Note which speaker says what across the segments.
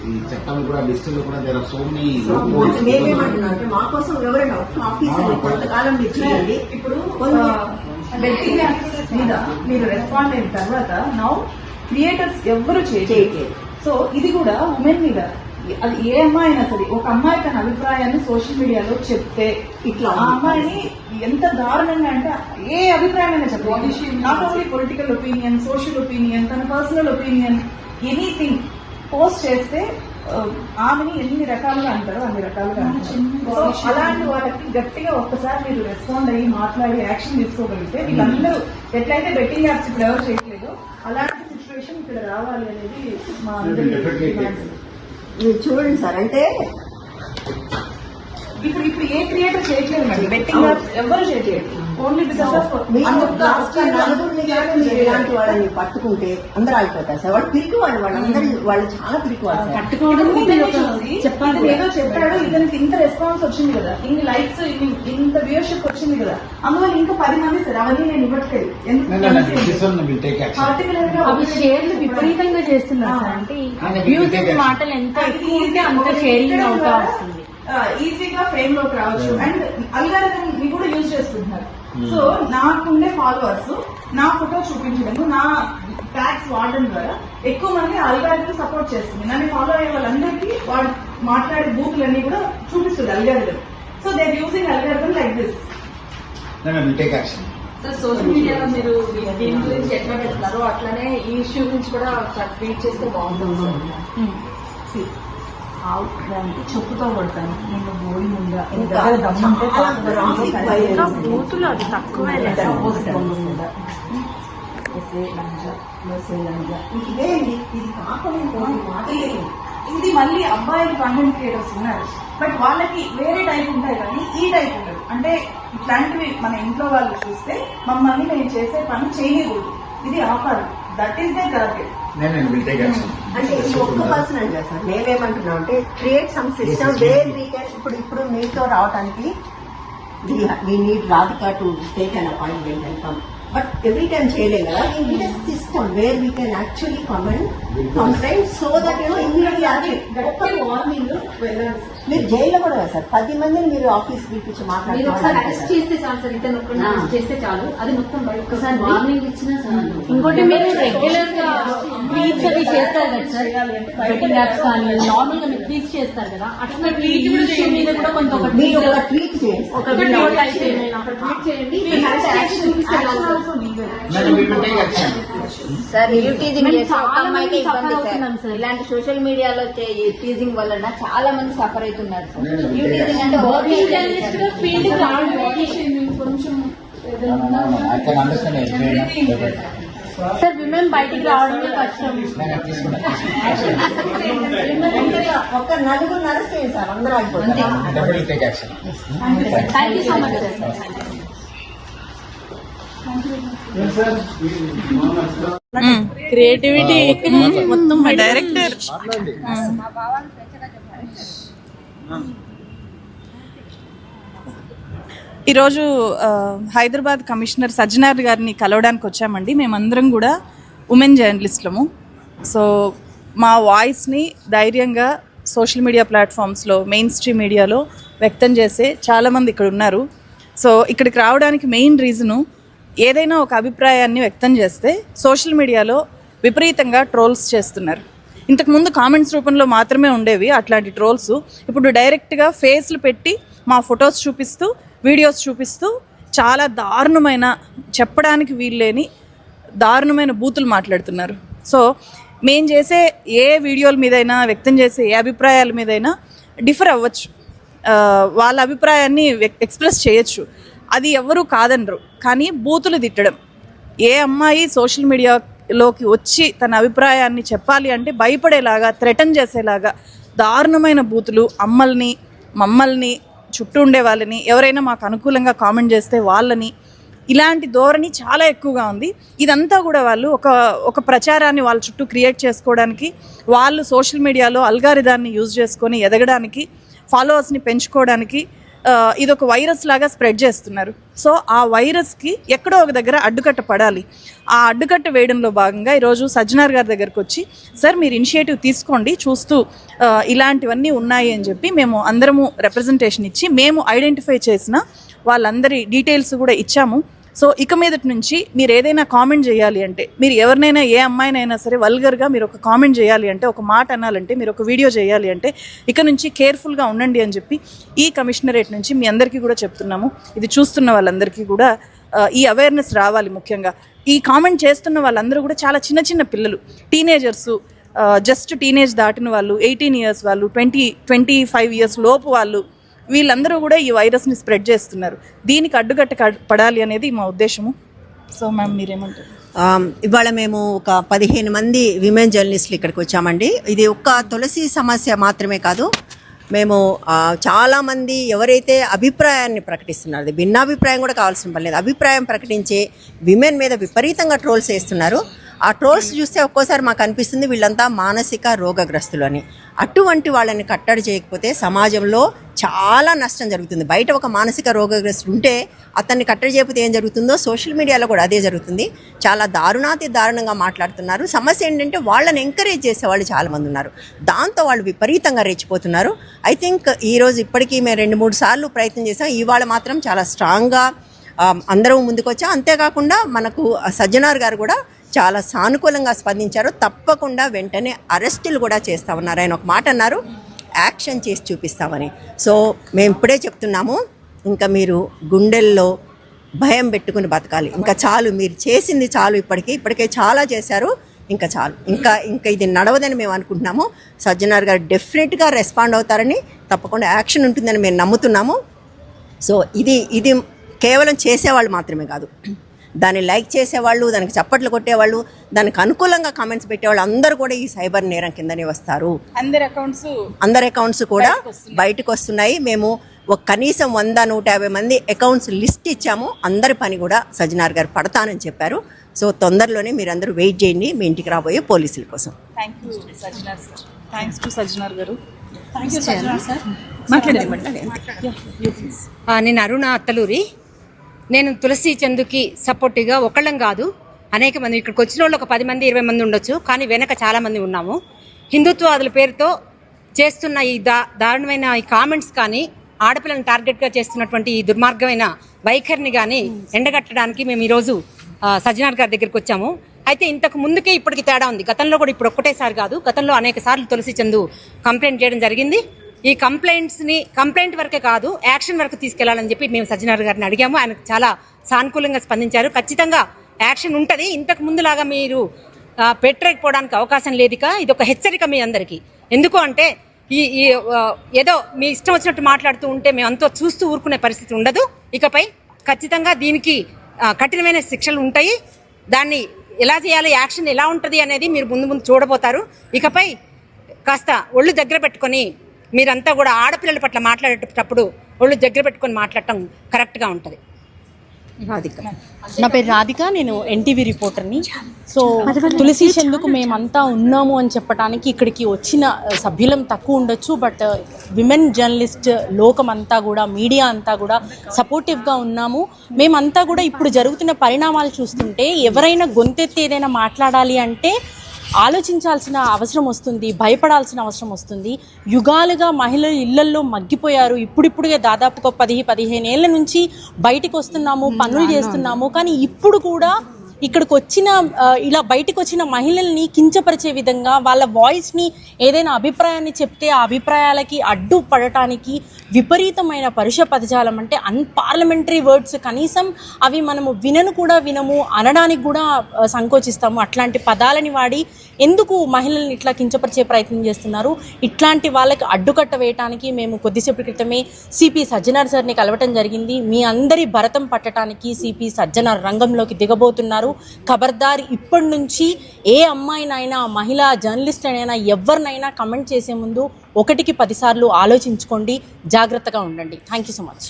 Speaker 1: ఈ చట్టాలు కూడా డిజిటల్ కూడా దేర్ ఆర్ సో మెనీ.
Speaker 2: మేమేమంటున్నాం అంటే మా కోసం ఎవరైనా ఆఫీసర్ కొంతకాలం చేయండి.
Speaker 3: ఇప్పుడు బెట్టింగ్ యాప్స్ మీద మీరు రెస్పాండ్ అయిన తర్వాత నౌ క్రియేటర్స్ ఎవరు చేయట్లేదు. సో ఇది కూడా ఉమెన్ మీద, అది ఏ అమ్మాయి అయినా సరే, ఒక అమ్మాయి తన అభిప్రాయాన్ని సోషల్ మీడియాలో చెప్తే ఇట్లా ఆ అమ్మాయిని ఎంత దారుణంగా అంటే ఏ అభిప్రాయమైనా చెప్పాలి, not only political opinion, social opinion, తన పర్సనల్ ఒపీనియన్, ఎనీథింగ్ పోస్ట్ చేస్తే ఆమెని ఎన్ని రకాలుగా అంటారో అన్ని రకాలుగా అంటారు. సో అలాంటి వాళ్ళకి గట్టిగా ఒక్కసారి మీరు రెస్పాండ్ అయ్యి మాట్లాడి యాక్షన్ తీసుకోగలిగితే వీళ్ళందరూ ఎట్లయితే బెట్టింగ్ యాప్స్ ఇప్పుడు ఎవరు చేయట్లేదు అలాంటి సిచ్యువేషన్ ఇక్కడ రావాలి అనేది మా
Speaker 2: మీరు చూడండి సార్. అంటే
Speaker 3: ఇప్పుడు ఏ క్రియేటర్ చేయట్లేదు మేడం, బెట్టింగ్ యాప్స్ ఎవరు చేయట్లేదు. ఓన్లీ బికాస్ ఆఫ్
Speaker 2: నలుగురిని కానీ మీరు ఇలాంటి వాళ్ళని పట్టుకుంటే అందరూ ఆగిపోతారు సార్. వాళ్ళు పిరికి వాళ్ళు చాలా పిరికి వాళ్ళు
Speaker 3: పట్టుకోవడం చెప్పాలి. ఏదో చెప్పాడు, ఇతనికి ఇంత రెస్పాన్స్ వచ్చింది కదా, ఇన్ని లైక్స్, ఇంత వ్యూయర్షిప్ వచ్చింది కదా, అందువల్ల ఇంకా 10 మంది సార్ అవన్నీ నేను ఇవ్వట్లేదు. పర్టికులర్ గా
Speaker 4: షేర్లు విపరీతంగా చేస్తున్నారు సార్. అంటే మ్యూజిక్ మాటలు ఎంత ఎక్కువ ఉంటే అంత షేరింగ్ అవుతా వస్తుంది.
Speaker 3: ఈజీగా ఫ్రేమ్ లోకి రావచ్చు. అండ్ అల్గారిథం ని కూడా యూజ్ చేసుకుంటున్నారు. సో నాకుండే ఫాలోవర్స్ నా ఫోటో చూపించడం, నా ట్యాగ్స్ వాడడం ద్వారా ఎక్కువ మంది అల్గారిథం సపోర్ట్ చేస్తుంది. నన్ను ఫాలో అయ్యే వాళ్ళందరికీ వాడు మాట్లాడే బూతులన్నీ కూడా చూపిస్తుంది algorithm. So they are using algorithm like this.
Speaker 4: Sir social మీడియాలో మీరు దీని గురించి ఎట్లా పెడతారో అట్లానే ఈ ఇష్యూ గురించి కూడా ట్వీట్ చేస్తే బాగుంటుంది.
Speaker 3: చెప్పుతో కొడతాను నేను బోడి ముందా
Speaker 4: బూతులు అది తక్కువే.
Speaker 3: ఇది మళ్ళీ అబ్బాయిలు కంటెంట్ క్రియేటర్స్ ఉన్నారు, బట్ వాళ్ళకి వేరే టైప్ ఉంటాయి కానీ ఈ టైప్ ఉండదు. అంటే ఇట్లాంటివి మన ఇంట్లో వాళ్ళు చూస్తే మమ్మల్ని మేము చేసే పని చేయకూడదు, ఇది ఆపాలి. That is the target.
Speaker 2: అంటే ఇది ఒక్క పర్సన్ అంటే సార్ మేమేమంటున్నాం అంటే create some system where we can. ఇప్పుడు మీతో రావడానికి we need Radhika to take an appointment and come. But every time చేయలేం కదా. We need a system where we can actually complaint so that ఒక్క వార్నింగ్ మీరు జైల్లో కూడా సార్ 10 మందిని మీరు ఆఫీస్ పిలిపించి
Speaker 4: చేస్తే చాలు సార్. ఇతను చేస్తే చాలు, అది మొత్తం ఒకసారి వార్నింగ్ ఇచ్చినా సార్. ఇంకోటి మీరు రెగ్యులర్ గా ట్వీట్స్ అవి చేస్తారు కదా సార్, బెట్టింగ్ యాప్స్ కానీ నార్మల్ గా మీరు ట్వీట్స్ చేస్తారు కదా, అట్లా ట్వీట్ మీద కూడా కొంత
Speaker 2: ట్వీట్ చేయండి,
Speaker 4: ఒక ట్వీట్ చేయండి.
Speaker 5: సార్ టీజింగ్ చేస్తే ఒక అమ్మాయికి ఇబ్బంది సార్. ఇలాంటి సోషల్ మీడియాలో టీజింగ్ వలన చాలా మంది సఫర్ అవుతున్నారు సార్. టీజింగ్ అంటే
Speaker 4: సార్ విమెన్ బయటికి రావడమే కష్టం.
Speaker 2: ఒక నలుగురు నడుస్తాయి సార్, అందరూ అయిపోతుంది.
Speaker 4: Thank you so much sir.
Speaker 6: Creativity మొత్తం మా డైరెక్టర్. ఈరోజు హైదరాబాద్ కమిషనర్ సజ్జనార్ గారిని కలవడానికి వచ్చామండి. మేమందరం కూడా ఉమెన్ జర్నలిస్టులము. సో మా వాయిస్ని ధైర్యంగా సోషల్ మీడియా ప్లాట్ఫామ్స్లో, మెయిన్ స్ట్రీమ్ మీడియాలో వ్యక్తం చేసే చాలామంది ఇక్కడ ఉన్నారు. సో ఇక్కడికి రావడానికి మెయిన్ రీజను, ఏదైనా ఒక అభిప్రాయాన్ని వ్యక్తం చేస్తే సోషల్ మీడియాలో విపరీతంగా ట్రోల్స్ చేస్తున్నారు. ఇంతకుముందు కామెంట్స్ రూపంలో మాత్రమే ఉండేవి అట్లాంటి ట్రోల్స్. ఇప్పుడు డైరెక్ట్గా ఫేస్లు పెట్టి మా ఫొటోస్ చూపిస్తూ, వీడియోస్ చూపిస్తూ చాలా దారుణమైన, చెప్పడానికి వీల్లేని దారుణమైన బూతులు మాట్లాడుతున్నారు. సో మేం చేసే ఏ వీడియోల మీదైనా, వ్యక్తం చేసే ఏ అభిప్రాయాల మీదైనా డిఫర్ అవ్వచ్చు, వాళ్ళ అభిప్రాయాన్ని ఎక్స్ప్రెస్ చేయొచ్చు, అది ఎవరు కాదనరు. కానీ బూతులు తిట్టడం, ఏ అమ్మాయి సోషల్ మీడియాలోకి వచ్చి తన అభిప్రాయాన్ని చెప్పాలి అంటే భయపడేలాగా, థ్రెటన్ చేసేలాగా దారుణమైన బూతులు, అమ్మల్ని, మమ్మల్ని, చుట్టూ ఉండే వాళ్ళని, ఎవరైనా మాకు అనుకూలంగా కామెంట్ చేస్తే వాళ్ళని, ఇలాంటి ధోరణి చాలా ఎక్కువగా ఉంది. ఇదంతా కూడా వాళ్ళు ఒక ప్రచారాన్ని వాళ్ళ చుట్టూ క్రియేట్ చేసుకోవడానికి, వాళ్ళు సోషల్ మీడియాలో అల్గారిథాన్ని యూజ్ చేసుకొని ఎదగడానికి, ఫాలోవర్స్ని పెంచుకోవడానికి ఇది ఒక వైరస్ లాగా స్ప్రెడ్ చేస్తున్నారు. సో ఆ వైరస్కి ఎక్కడో ఒక దగ్గర అడ్డుకట్ట పడాలి. ఆ అడ్డుకట్ట వేయడంలో భాగంగా ఈరోజు సజ్జనార్ గారి దగ్గరకు వచ్చి, సార్ మీరు ఇనిషియేటివ్ తీసుకోండి, చూస్తూ ఇలాంటివన్నీ ఉన్నాయి అని చెప్పి మేము అందరము రిప్రజెంటేషన్ ఇచ్చి మేము ఐడెంటిఫై చేసిన వాళ్ళందరి డీటెయిల్స్ కూడా ఇచ్చాము. సో ఇక మీదటి నుంచి మీరు ఏదైనా కామెంట్ చేయాలి అంటే, మీరు ఎవరినైనా ఏ అమ్మాయినైనా సరే వల్గర్గా మీరు ఒక కామెంట్ చేయాలి అంటే, ఒక మాట అనాలంటే, మీరు ఒక వీడియో చేయాలి అంటే ఇక నుంచి కేర్ఫుల్గా ఉండండి అని చెప్పి ఈ కమిషనరేట్ నుంచి మీ అందరికీ కూడా చెప్తున్నాము. ఇది చూస్తున్న వాళ్ళందరికీ కూడా ఈ అవేర్నెస్ రావాలి. ముఖ్యంగా ఈ కామెంట్ చేస్తున్న వాళ్ళందరూ కూడా చాలా చిన్న చిన్న పిల్లలు, టీనేజర్సు, జస్ట్ టీనేజ్ దాటిన వాళ్ళు, 18 years వాళ్ళు, 25 years లోపు వాళ్ళు, వీళ్ళందరూ కూడా ఈ వైరస్ని స్ప్రెడ్ చేస్తున్నారు. దీనికి అడ్డుకట్ట పడాలి అనేది మా ఉద్దేశము. సో మ్యామ్ మీరేమంటారు?
Speaker 2: ఇవాళ మేము ఒక 15 మంది విమెన్ జర్నలిస్టులు ఇక్కడికి వచ్చామండి. ఇది ఒక్క తులసి సమస్య మాత్రమే కాదు, మేము చాలామంది ఎవరైతే అభిప్రాయాన్ని ప్రకటిస్తున్నారు, భిన్నాభిప్రాయం కూడా కావాల్సిన పని లేదు, అభిప్రాయం ప్రకటించే విమెన్ మీద విపరీతంగా ట్రోల్స్ చేస్తున్నారు. ఆ ట్రోల్స్ చూస్తే ఒక్కోసారి మాకు అనిపిస్తుంది వీళ్ళంతా మానసిక రోగగ్రస్తులు అని. అటువంటి వాళ్ళని కట్టడి చేయకపోతే సమాజంలో చాలా నష్టం జరుగుతుంది. బయట ఒక మానసిక రోగగ్రస్తుడు ఉంటే అతన్ని కట్టడి చేయకపోతే ఏం జరుగుతుందో సోషల్ మీడియాలో కూడా అదే జరుగుతుంది. చాలా దారుణంగా మాట్లాడుతున్నారు. సమస్య ఏంటంటే వాళ్ళని ఎంకరేజ్ చేసేవాళ్ళు చాలామంది ఉన్నారు, దాంతో వాళ్ళు విపరీతంగా రెచ్చిపోతున్నారు. ఐ థింక్ ఈరోజు ఇప్పటికీ మేము 2-3 సార్లు ప్రయత్నం చేసాం. ఇవాళ మాత్రం చాలా స్ట్రాంగ్గా అందరం ముందుకు వచ్చాం. అంతేకాకుండా మనకు సజ్జనార్ గారు కూడా చాలా సానుకూలంగా స్పందించారు. తప్పకుండా వెంటనే అరెస్టులు కూడా చేస్తామన్నారు. ఆయన ఒక మాట అన్నారు, యాక్షన్ చేసి చూపిస్తామని. సో మేము ఇప్పుడే చెప్తున్నాము, ఇంకా మీరు గుండెల్లో భయం పెట్టుకుని బతకాలి. ఇంకా చాలు, మీరు చేసింది చాలు, ఇప్పటికే చాలా చేశారు, ఇంకా చాలు, ఇంకా ఇది నడవదని మేము అనుకుంటున్నాము. సజ్జనార్ గారు డెఫినెట్గా రెస్పాండ్ అవుతారని, తప్పకుండా యాక్షన్ ఉంటుందని మేము నమ్ముతున్నాము. సో ఇది కేవలం చేసేవాళ్ళు మాత్రమే కాదు, దాన్ని లైక్ చేసేవాళ్ళు, దానికి చప్పట్లు కొట్టేవాళ్ళు, దానికి అనుకూలంగా కామెంట్స్ పెట్టేవాళ్ళు అందరూ కూడా ఈ సైబర్ నేరం కిందనే వస్తారు. అందరి అకౌంట్స్ కూడా బయటకు వస్తున్నాయి. మేము ఒక కనీసం 100-150 మంది అకౌంట్స్ లిస్ట్ ఇచ్చాము. అందరి పని కూడా సజ్జనార్ గారు పడతానని చెప్పారు. సో తొందరలోనే మీరందరూ వెయిట్ చేయండి మీ ఇంటికి రాబోయే పోలీసుల కోసం.
Speaker 7: నేను అరుణ అత్తలూరి. నేను తులసి చందుకి సపోర్టివ్గా ఒకళ్ళం కాదు, అనేక మంది ఇక్కడికి వచ్చిన వాళ్ళు ఒక 10 మంది 20 మంది ఉండొచ్చు, కానీ వెనక చాలా మంది ఉన్నాము. హిందుత్వవాదుల పేరుతో చేస్తున్న ఈ దారుణమైన ఈ కామెంట్స్ కానీ, ఆడపిల్లని టార్గెట్గా చేస్తున్నటువంటి ఈ దుర్మార్గమైన వైఖరిని కానీ ఎండగట్టడానికి మేము ఈరోజు సజ్జనార్ గారి దగ్గరికి వచ్చాము. అయితే ఇంతకు ముందుకే ఇప్పటికి తేడా ఉంది. గతంలో కూడా ఇప్పుడు ఒక్కటేసారి కాదు, గతంలో అనేక సార్లు తులసి చందు కంప్లైంట్ చేయడం జరిగింది. ఈ కంప్లైంట్ వరకే కాదు, యాక్షన్ వరకు తీసుకెళ్లాలని చెప్పి మేము సజ్జనార్ గారిని అడిగాము. ఆయన చాలా సానుకూలంగా స్పందించారు. ఖచ్చితంగా యాక్షన్ ఉంటుంది. ఇంతకు ముందులాగా మీరు పెట్టలేకపోవడానికి అవకాశం లేదు. ఇది ఒక హెచ్చరిక మీ అందరికీ. ఎందుకు అంటే ఈ ఏదో మీ ఇష్టం వచ్చినట్టు మాట్లాడుతూ ఉంటే మేము అంతా చూస్తూ ఊరుకునే పరిస్థితి ఉండదు. ఇకపై ఖచ్చితంగా దీనికి కఠినమైన శిక్షలు ఉంటాయి. దాన్ని ఎలా చేయాలి, యాక్షన్ ఎలా ఉంటుంది అనేది మీరు ముందు చూడబోతారు. ఇకపై కాస్త ఒళ్ళు దగ్గర పెట్టుకొని మీరంతా కూడా ఆడపిల్లల పట్ల మాట్లాడేటప్పుడు ఒళ్ళు దగ్గర పెట్టుకొని మాట్లాడటం కరెక్ట్గా ఉంటుంది.
Speaker 4: నా పేరు రాధిక, నేను ఎన్టీవీ రిపోర్టర్ని. సో తులసి చందుకు మేమంతా ఉన్నాము అని చెప్పడానికి ఇక్కడికి వచ్చిన సభ్యులం తక్కువ ఉండొచ్చు, బట్ విమెన్ జర్నలిస్ట్ లోకం అంతా కూడా, మీడియా అంతా కూడా సపోర్టివ్గా ఉన్నాము. మేమంతా కూడా ఇప్పుడు జరుగుతున్న పరిణామాలు చూస్తుంటే ఎవరైనా గొంతెత్తి ఏదైనా మాట్లాడాలి అంటే ఆలోచించాల్సిన అవసరం వస్తుంది, భయపడాల్సిన అవసరం వస్తుంది. యుగాలుగా మహిళలు ఇళ్లల్లో మగ్గిపోయారు. ఇప్పుడిప్పుడుగా దాదాపుగా 10-15 ఏళ్ల నుంచి బయటకు వస్తున్నాము, పనులు చేస్తున్నాము. కానీ ఇప్పుడు కూడా ఇక్కడికి వచ్చిన ఇలా బయటకు వచ్చిన మహిళల్ని కించపరిచే విధంగా వాళ్ళ వాయిస్ని ఏదైనా అభిప్రాయాన్ని చెప్తే ఆ అభిప్రాయాలకి అడ్డు పడటానికి విపరీతమైన పరుష పదజాలం, అంటే అన్పార్లమెంటరీ వర్డ్స్, కనీసం అవి మనము వినము అనడానికి కూడా సంకోచిస్తాము. అట్లాంటి పదాలని వాడి ఎందుకు మహిళల్ని ఇట్లా కించపరిచే ప్రయత్నం చేస్తున్నారు? ఇట్లాంటి వాళ్ళకి అడ్డుకట్ట వేయటానికి మేము కొద్దిసేపటి క్రితమే సిపి సజ్జనార్ సార్ని కలవటం జరిగింది. మీ అందరి భరతం పట్టడానికి సిపి సజ్జనార్ రంగంలోకి దిగబోతున్నారు. ఖబర్దార్, ఇప్పటి నుంచి ఏ అమ్మాయినైనా, మహిళా జర్నలిస్ట్ అయినా, ఎవరినైనా కమెంట్ చేసే ముందు 1కి 10 సార్లు ఆలోచించుకోండి, జాగ్రత్తగా ఉండండి. Thank you so much.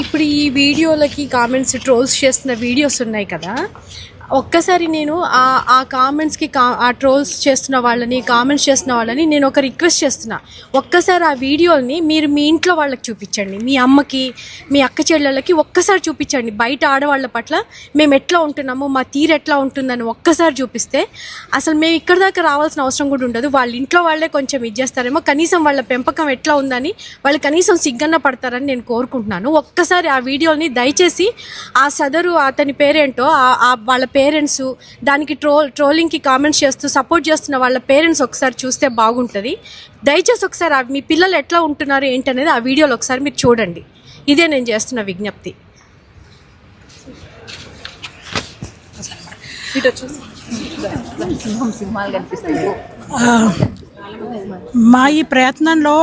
Speaker 8: ఇప్పుడు ఈ వీడియోలకి కామెంట్స్ ట్రోల్స్ చేస్తున్న వీడియోస్ ఉన్నాయి కదా, ఒక్కసారి నేను ఆ కామెంట్స్కి ఆ ట్రోల్స్ చేస్తున్న వాళ్ళని కామెంట్స్ చేస్తున్న వాళ్ళని నేను ఒక రిక్వెస్ట్ చేస్తున్నా, ఒక్కసారి ఆ వీడియోని మీరు మీ ఇంట్లో వాళ్ళకి చూపించండి, మీ అమ్మకి మీ అక్క చెల్లెళ్ళకి ఒక్కసారి చూపించండి. బయట ఆడవాళ్ళ పట్ల మేము ఎట్లా ఉంటున్నాము, మా తీరు ఎట్లా ఉంటుందని ఒక్కసారి చూపిస్తే అసలు మేము ఇక్కడ దాకా రావాల్సిన అవసరం కూడా ఉండదు. వాళ్ళ ఇంట్లో వాళ్ళే కొంచెం ఇది చేస్తారేమో, కనీసం వాళ్ళ పెంపకం ఎట్లా ఉందని వాళ్ళు కనీసం సిగ్గన్న పడతారని నేను కోరుకుంటున్నాను. ఒక్కసారి ఆ వీడియోని దయచేసి ఆ సదరు అతని పేరేంటో వాళ్ళ పేరెంట్స్ దానికి ట్రోలింగ్కి కామెంట్స్ చేస్తూ సపోర్ట్ చేస్తున్న వాళ్ళ పేరెంట్స్ ఒకసారి చూస్తే బాగుంటుంది. దయచేసి ఒకసారి మీ పిల్లలు ఎట్లా ఉంటున్నారు ఏంటనేది ఆ వీడియోలో ఒకసారి మీరు చూడండి. ఇదే నేను చేస్తున్న విజ్ఞప్తి.
Speaker 9: మా ఈ ప్రయత్నంలో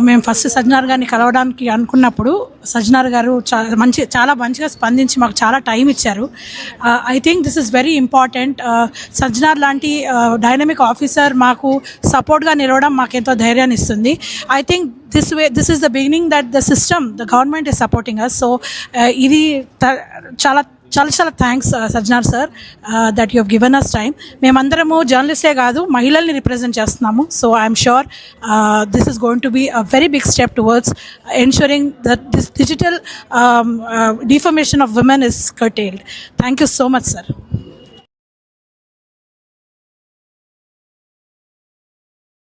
Speaker 9: మేము ఫస్ట్ సజ్జనార్ గారిని కలవడానికి అనుకున్నప్పుడు సజ్జనార్ గారు చాలా మంచిగా స్పందించి మాకు చాలా టైం ఇచ్చారు. I think this is very important. Sajjanar లాంటి డైనమిక్ ఆఫీసర్ మాకు సపోర్ట్గా నిలవడం మాకెంతో ధైర్యాన్ని ఇస్తుంది. I think this is the beginning that the government is supporting us. So ఇది చాలా thanks Sajjanar sir that you have given us time. మేమందరము జర్నలిస్టే కాదు, మహిళల్ని రిప్రజెంట్ చేస్తున్నాము. So I'm sure this is going to be a very big step towards ensuring that this digital defamation of women is curtailed. Thank you so much, sir.